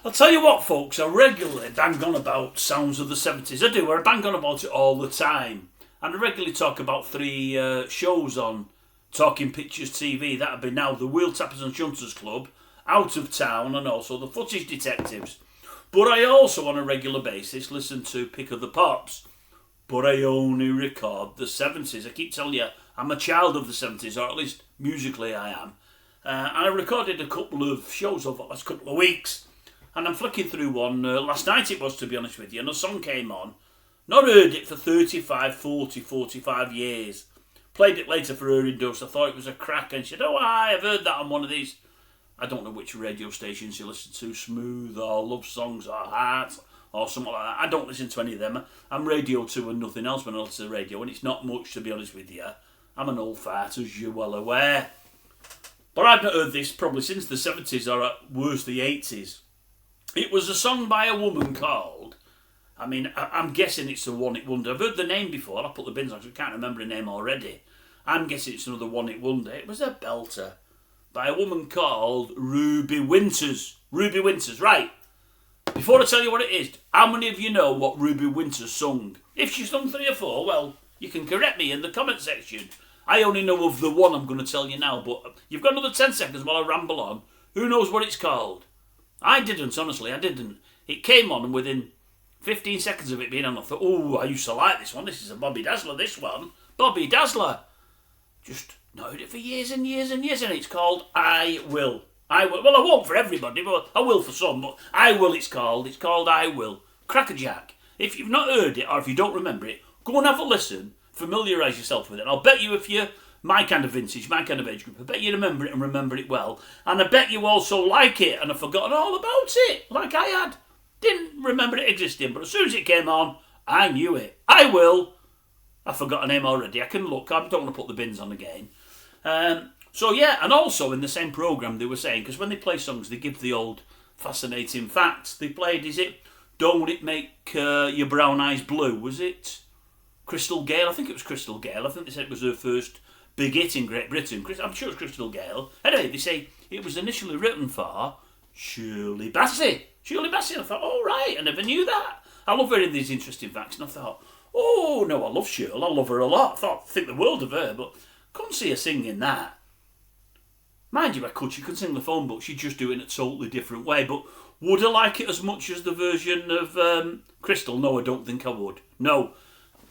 I'll tell you what, folks, I regularly bang on about sounds of the 70s. I do, I bang on about it all the time. And I regularly talk about three shows on Talking Pictures TV. That'd be now the Wheel Tappers and Shunters Club, Out of Town, and also the Footage Detectives. But I also, on a regular basis, listen to Pick of the Pops. But I only record the 70s. I keep telling you, I'm a child of the 70s, or at least musically I am. And I recorded a couple of shows over the last couple of weeks. And I'm flicking through one, last night it was, to be honest with you, and a song came on. Not heard it for 35, 40, 45 years. Played it later for her dose. I thought it was a crack, and she said, I've heard that on one of these. I don't know which radio stations you listen to, Smooth or Love Songs or Heart or something like that. I don't listen to any of them. I'm Radio 2 and nothing else when I listen to the radio, and it's not much, to be honest with you. I'm an old fart, as you're well aware. But I've not heard this probably since the 70s or at worst the 80s. It was a song by a woman called, I'm guessing it's a one-hit wonder. I've heard the name before. I put the bins on, so I can't remember the name already. I'm guessing it's another one-hit wonder. It was a belter by a woman called Ruby Winters. Ruby Winters, right. Before I tell you what it is, how many of you know what Ruby Winters sung? If she sung 3 or 4, well, you can correct me in the comment section. I only know of the one I'm going to tell you now, but you've got another 10 seconds while I ramble on. Who knows what it's called? I didn't, honestly, I didn't. It came on, and within 15 seconds of it being on, I thought, I used to like this one. This is a Bobby Dazzler, this one. Bobby Dazzler. Just not heard it for years and years and years, and it's called I Will. I Will. Well, I won't for everybody, but I will for some, but I Will it's called. It's called I Will. Crackerjack. If you've not heard it, or if you don't remember it, go and have a listen, familiarise yourself with it. I'll bet you if you're my kind of vintage, my kind of age group, I bet you remember it and remember it well. And I bet you also like it and have forgotten all about it, like I had. Didn't remember it existing, but as soon as it came on, I knew it. I Will. I've forgotten a name already. I can look. I don't want to put the bins on again. So yeah, and also in the same programme they were saying, because when they play songs, they give the old fascinating facts. They played, is it Don't It Make Your Brown Eyes Blue? Was it Crystal Gayle? I think it was Crystal Gayle. I think they said it was her first big hit in Great Britain. I'm sure it's Crystal Gayle. Anyway, they say it was initially written for Shirley Bassey. Shirley Bassey. I thought, oh right, I never knew that. I love hearing these interesting facts, and I thought, oh no, I love Shirley. I love her a lot. I think the world of her, but couldn't see her singing that. Mind you, I could. She could sing the phone book. She'd just do it in a totally different way. But would I like it as much as the version of Crystal? No, I don't think I would. No.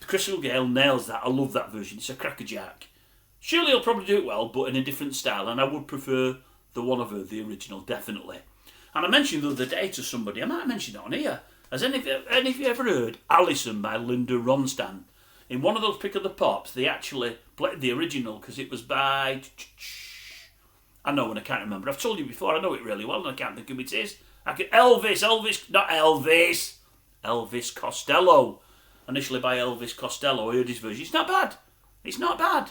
Crystal Gayle nails that. I love that version. It's a crackerjack. Shirley will probably do it well, but in a different style, and I would prefer the one of her, the original, definitely. And I mentioned the other day to somebody, I might have mentioned it on here, has any of you ever heard Alison by Linda Ronstadt? In one of those Pick of the Pops, they actually played the original, because it was by... I know, and I can't remember. I've told you before, I know it really well, and I can't think who it is. Elvis Costello. Initially by Elvis Costello, I heard his version. It's not bad. It's not bad.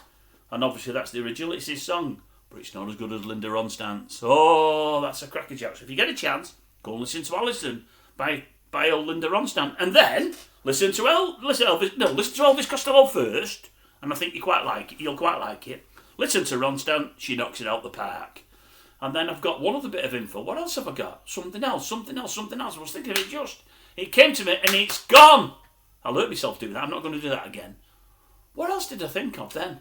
And obviously that's the original, it's his song. But it's not as good as Linda Ronstadt's. Oh, that's a crackerjack. So if you get a chance, go and listen to Alison by old Linda Ronstadt. And then, listen to Elvis Costello first. And I think you'll quite like it. Listen to Ronstadt, she knocks it out the park. And then I've got one other bit of info. What else have I got? Something else. I was thinking of it just. It came to me and it's gone. I let myself do that. I'm not going to do that again. What else did I think of then?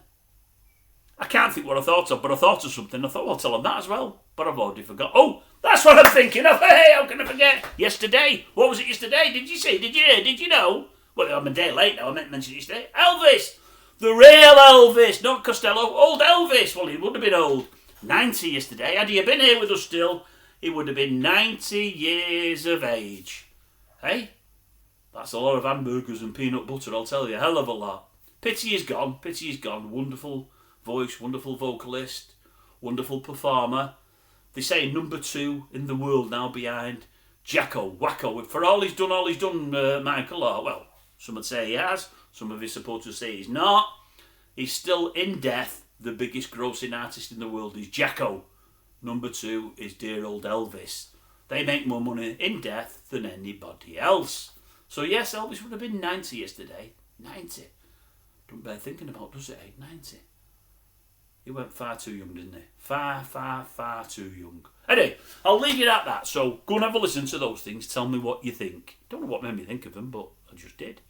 I can't think what I thought of, but I thought of something. I thought, well, I'll tell them that as well. But I've already forgot. Oh, that's what I'm thinking of. Hey, how can I forget? Yesterday. What was it yesterday? Did you see? Did you hear? Did you know? Well, I'm a day late now. I meant to mention it yesterday. Elvis. The real Elvis. Not Costello. Old Elvis. Well, he would have been old. 90 yesterday. Had he been here with us still, he would have been 90 years of age. Hey? That's a lot of hamburgers and peanut butter, I'll tell you. A hell of a lot. Pity he's gone. Wonderful voice, wonderful vocalist, wonderful performer. They say number 2 in the world now behind JACKO, WACKO. For all he's done, Michael. Or, well, some would say he has. Some of his supporters say he's not. He's still in death. The biggest grossing artist in the world is JACKO. Number 2 is dear old Elvis. They make more money in death than anybody else. So yes, Elvis would have been 90 yesterday. 90. Don't bear thinking about, does it? 90. He went far too young, didn't he? Far, far, far too young. Anyway, I'll leave it at that. So go and have a listen to those things. Tell me what you think. Don't know what made me think of them, but I just did.